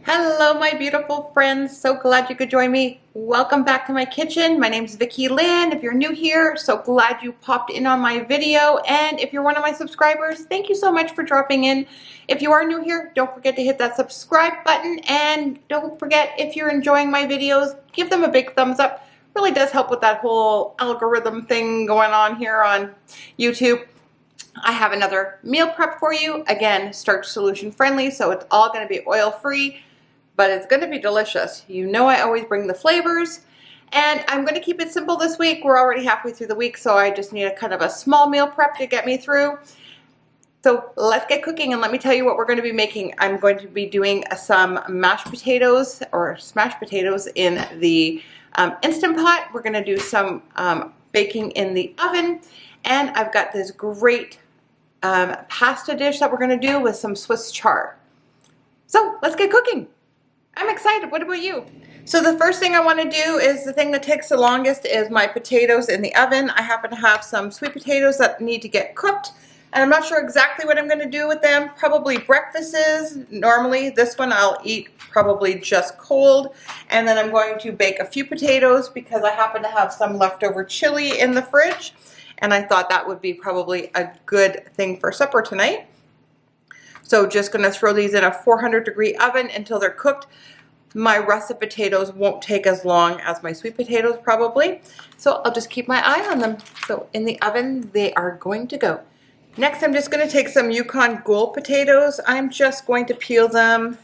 Hello, my beautiful friends. So glad you could join me. Welcome back to my kitchen. My name is Vicki-Lynne. If you're new here, so glad you popped in on my video. And if you're one of my subscribers, thank you so much for dropping in. If you are new here, don't forget to hit that subscribe button. And don't forget, if you're enjoying my videos, give them a big thumbs up. Really does help with that whole algorithm thing going on here on YouTube. I have another meal prep for you. Again, starch solution friendly, so it's all going to be oil free, but it's going to be delicious. You know I always bring the flavors, and I'm going to keep it simple this week. We're already halfway through the week, so I just need a kind of a small meal prep to get me through. So let's get cooking, and let me tell you what we're going to be making. I'm going to be doing some mashed potatoes or smashed potatoes in the Instant Pot. We're going to do some baking in the oven, and I've got this great pasta dish that we're going to do with some Swiss chard. So let's get cooking. I'm excited. What about you? So the first thing I want to do is the thing that takes the longest is my potatoes in the oven. I happen to have some sweet potatoes that need to get cooked, and I'm not sure exactly what I'm going to do with them. Probably breakfasts. Normally this one I'll eat probably just cold, and then I'm going to bake a few potatoes because I happen to have some leftover chili in the fridge, and I thought that would be probably a good thing for supper tonight. So just going to throw these in a 400-degree oven until they're cooked. My russet potatoes won't take as long as my sweet potatoes probably, so I'll just keep my eye on them. So in the oven they are going to go. Next, I'm just going to take some Yukon Gold potatoes. I'm just going to peel them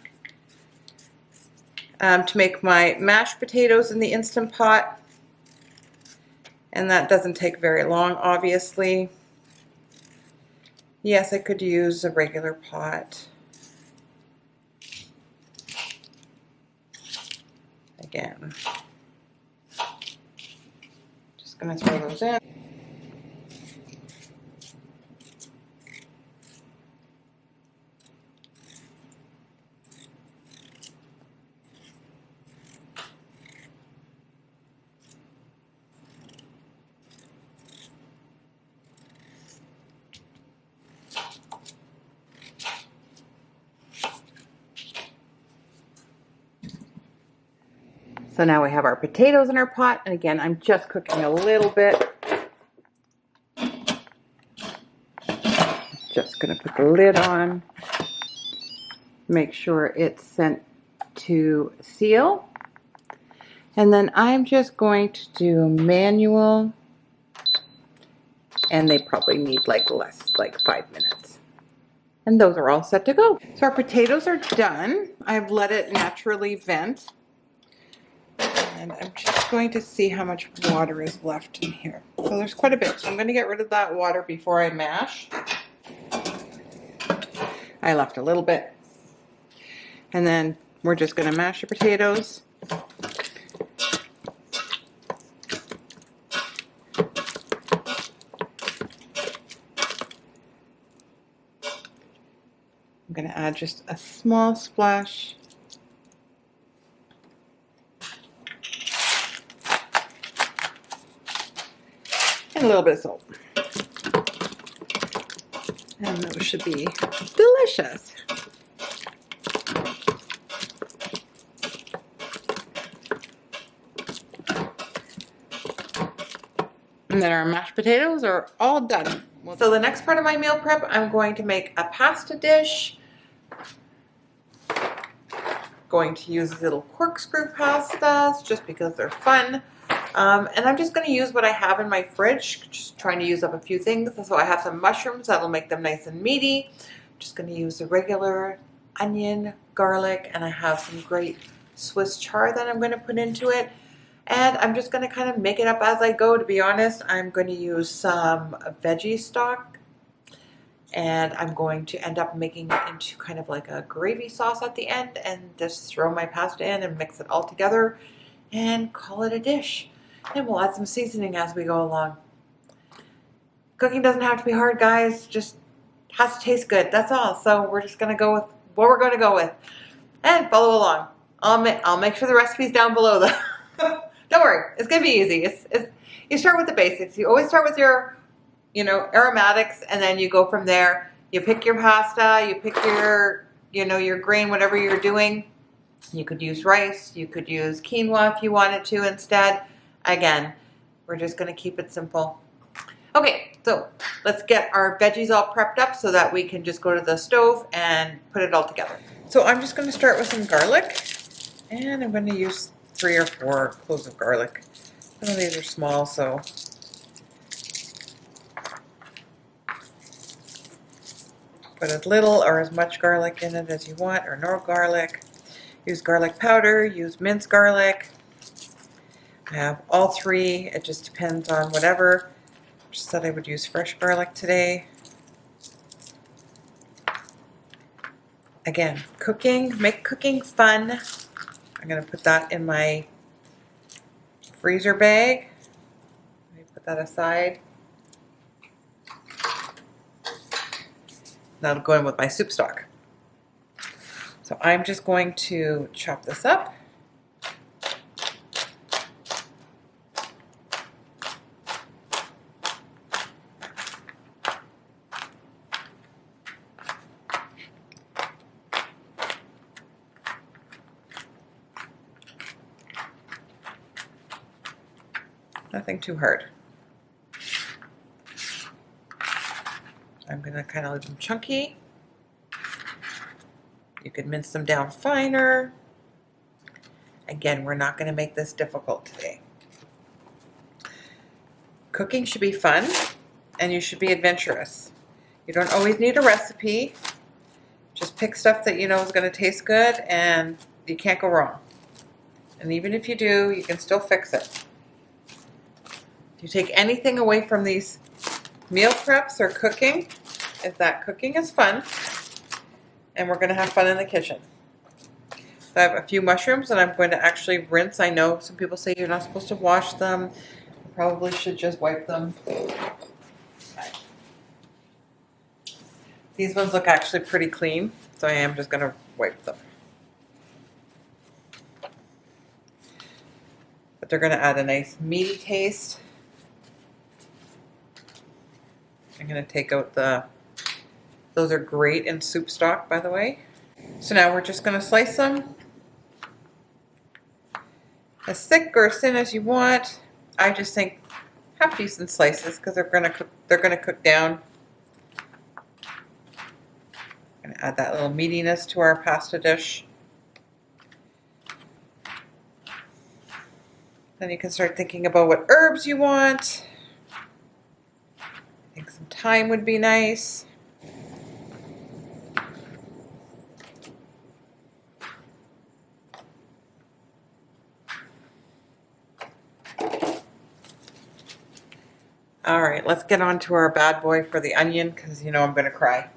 to make my mashed potatoes in the Instant Pot. And that doesn't take very long, obviously. Yes, I could use a regular pot. Again, just going to throw those in. So now we have our potatoes in our pot, and again, I'm just cooking a little bit. Just going to put the lid on, make sure it's sent to seal, and then I'm just going to do manual, and they probably need like less, like 5 minutes. And those are all set to go. So our potatoes are done. I've let it naturally vent. And I'm just going to see how much water is left in here. So there's quite a bit. So I'm going to get rid of that water before I mash. I left a little bit. And then we're just going to mash the potatoes. I'm going to add just a small splash . And a little bit of salt. And those should be delicious. And then our mashed potatoes are all done. So the next part of my meal prep, I'm going to make a pasta dish. Going to use little corkscrew pastas just because they're fun. And I'm just going to use what I have in my fridge, just trying to use up a few things. So I have some mushrooms that'll make them nice and meaty. I'm just going to use the regular onion, garlic, and I have some great Swiss chard that I'm going to put into it. And I'm just going to kind of make it up as I go, to be honest. I'm going to use some veggie stock, and I'm going to end up making it into kind of like a gravy sauce at the end, and just throw my pasta in and mix it all together and call it a dish. And we'll add some seasoning as we go along. Cooking doesn't have to be hard, guys. Just has to taste good. That's all. So we're just going to go with what we're going to go with. And follow along. I'll make sure the recipe's down below though. Don't worry. It's going to be easy. You start with the basics. You always start with your, aromatics, and then you go from there. You pick your pasta, you pick your, your grain, whatever you're doing. You could use rice, you could use quinoa if you wanted to instead. Again, we're just gonna keep it simple. Okay, so let's get our veggies all prepped up so that we can just go to the stove and put it all together. So I'm just gonna start with some garlic, and I'm gonna use 3 or 4 cloves of garlic. Some of these are small, so put as little or as much garlic in it as you want, or no garlic. Use garlic powder, use minced garlic. I have all 3, it just depends on whatever. Just said I would use fresh garlic today. Again, make cooking fun. I'm gonna put that in my freezer bag. Let me put that aside. That'll go in with my soup stock. So I'm just going to chop this up. Nothing too hard. I'm going to kind of leave them chunky. You could mince them down finer. Again, we're not going to make this difficult today. Cooking should be fun, and you should be adventurous. You don't always need a recipe. Just pick stuff that you know is going to taste good, and you can't go wrong. And even if you do, you can still fix it. If you take anything away from these meal preps or cooking, is that cooking is fun, and we're going to have fun in the kitchen. So I have a few mushrooms that I'm going to actually rinse. I know some people say you're not supposed to wash them. You probably should just wipe them. These ones look actually pretty clean, so I am just going to wipe them. But they're going to add a nice meaty taste. I'm going to take out those are great in soup stock, by the way. So now we're just going to slice them as thick or as thin as you want. I just think half decent slices because they're going to cook down. I'm going to add that little meatiness to our pasta dish. Then you can start thinking about what herbs you want. I think some thyme would be nice. All right, let's get on to our bad boy for the onion, because you know I'm going to cry.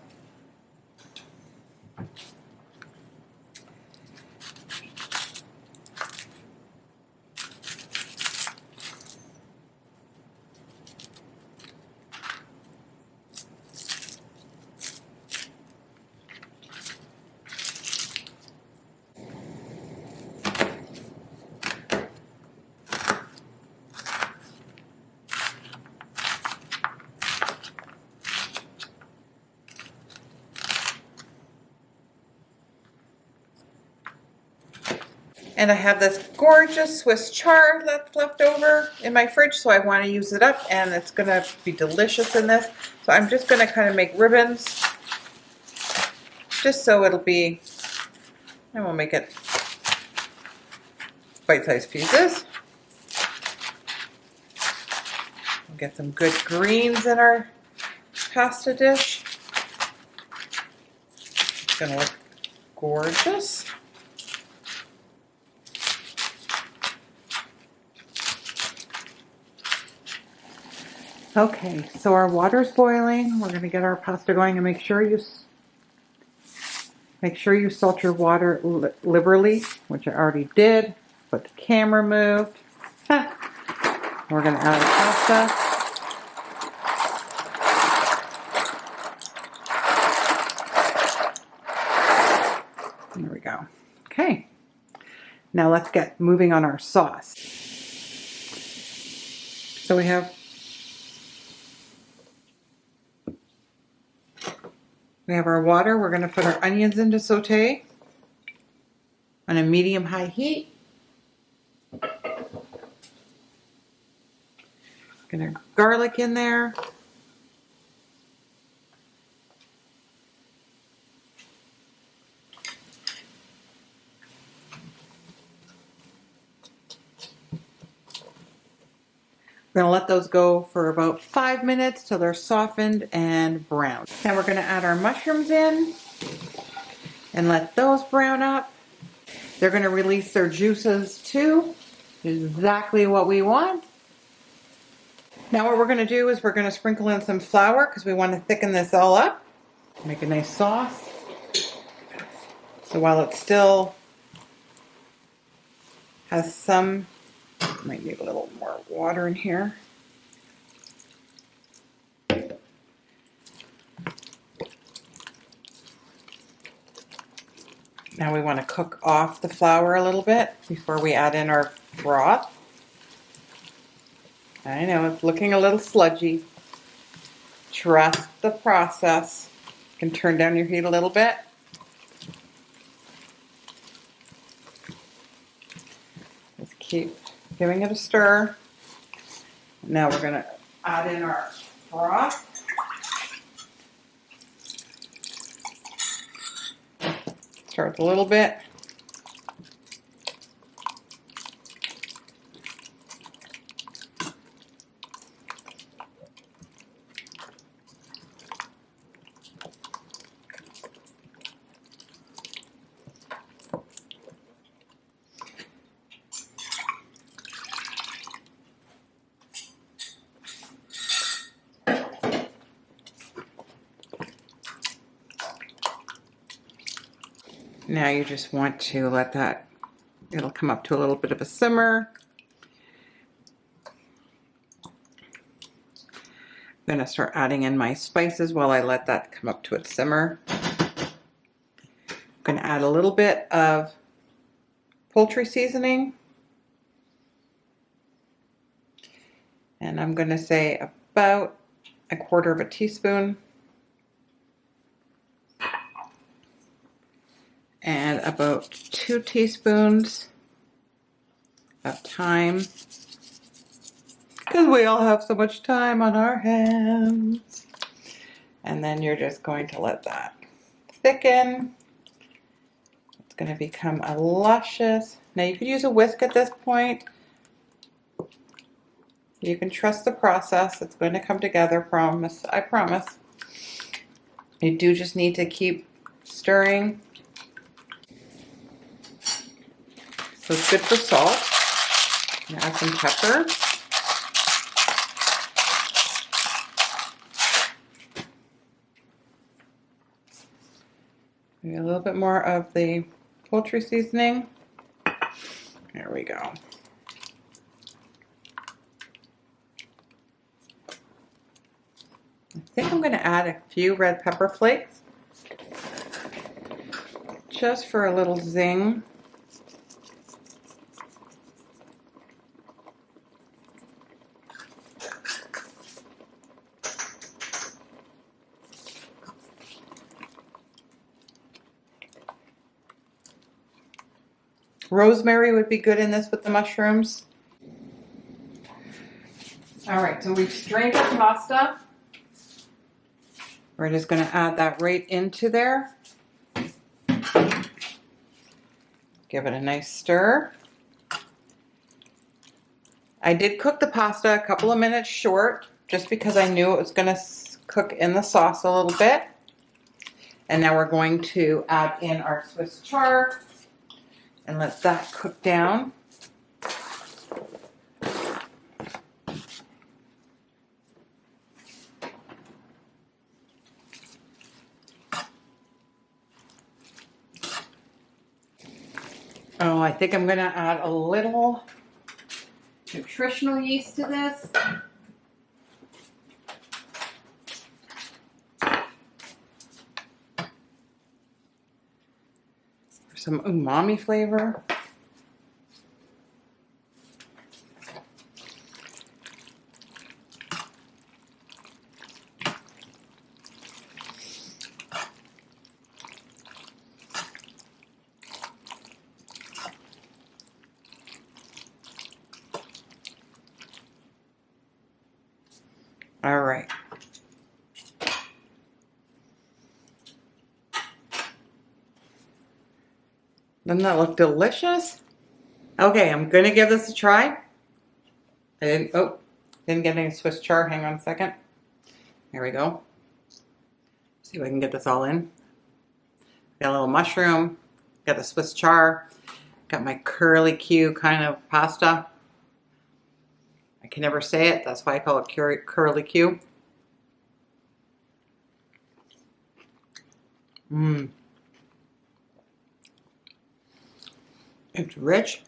And I have this gorgeous Swiss chard that's left over in my fridge, so I want to use it up, and it's going to be delicious in this. So I'm just going to kind of make ribbons, just so it'll be, and we'll make it bite-sized pieces. We'll get some good greens in our pasta dish. It's going to look gorgeous. Okay, so our water's boiling. We're going to get our pasta going, and make sure you salt your water liberally, which I already did. But the camera moved. We're going to add our pasta. There we go. Okay. Now let's get moving on our sauce. So we have our water. We're going to put our onions in to saute. on a medium-high heat. Gonna garlic in there. We're going to let those go for about 5 minutes till they're softened and brown. Then we're going to add our mushrooms in and let those brown up. They're going to release their juices too. Exactly what we want. Now what we're going to do is we're going to sprinkle in some flour because we want to thicken this all up. Make a nice sauce. So while it still has some, might need a little more water in here. Now we want to cook off the flour a little bit before we add in our broth. I know it's looking a little sludgy. Trust the process. You can turn down your heat a little bit. Just keep giving it a stir. Now we're going to add in our broth. Start a little bit. Now you just want to let that, it'll come up to a little bit of a simmer. I'm going to start adding in my spices while I let that come up to its simmer. I'm going to add a little bit of poultry seasoning. And I'm going to say about 1/4 teaspoon. And about 2 teaspoons of thyme, because we all have so much time on our hands. And then you're just going to let that thicken. It's going to become a luscious. Now you could use a whisk at this point. You can trust the process. It's going to come together, promise. I promise. You do just need to keep stirring. So it's good for salt. Add some pepper. Maybe a little bit more of the poultry seasoning. There we go. I think I'm going to add a few red pepper flakes just for a little zing. Rosemary would be good in this with the mushrooms. All right, so we've strained our pasta. We're just going to add that right into there. Give it a nice stir. I did cook the pasta a couple of minutes short just because I knew it was going to cook in the sauce a little bit. And now we're going to add in our Swiss chard and let that cook down. Oh, I think I'm going to add a little nutritional yeast to this. For some umami flavor. Doesn't that look delicious? Okay, I'm gonna give this a try. Didn't get any Swiss chard. Hang on a second. There we go. See if I can get this all in. Got a little mushroom, got the Swiss chard, got my curly Q kind of pasta. I can never say it, that's why I call it curly Q. Mmm. It's rich.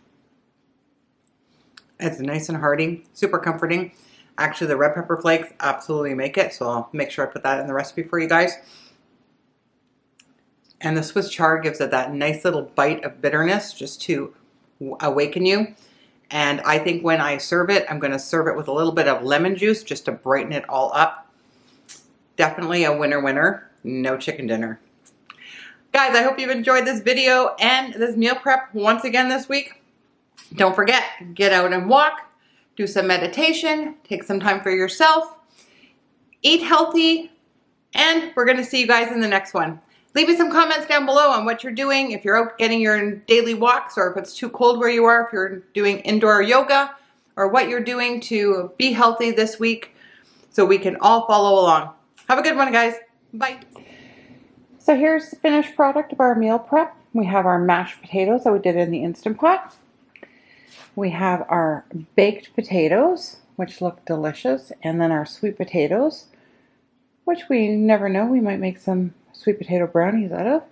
It's nice and hearty, super comforting. Actually, the red pepper flakes absolutely make it, so I'll make sure I put that in the recipe for you guys. And the Swiss chard gives it that nice little bite of bitterness just to awaken you. And I think when I serve it, I'm going to serve it with a little bit of lemon juice just to brighten it all up. Definitely a winner winner, no chicken dinner. Guys, I hope you've enjoyed this video and this meal prep once again this week. Don't forget, get out and walk, do some meditation, take some time for yourself, eat healthy, and we're going to see you guys in the next one. Leave me some comments down below on what you're doing, if you're out getting your daily walks, or if it's too cold where you are, if you're doing indoor yoga, or what you're doing to be healthy this week so we can all follow along. Have a good one, guys. Bye. So here's the finished product of our meal prep. We have our mashed potatoes that we did in the Instant Pot. We have our baked potatoes, which look delicious, and then our sweet potatoes, which we never know, we might make some sweet potato brownies out of,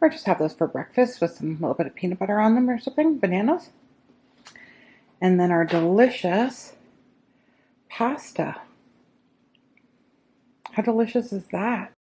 or just have those for breakfast with some little bit of peanut butter on them or something, bananas. And then our delicious pasta. How delicious is that?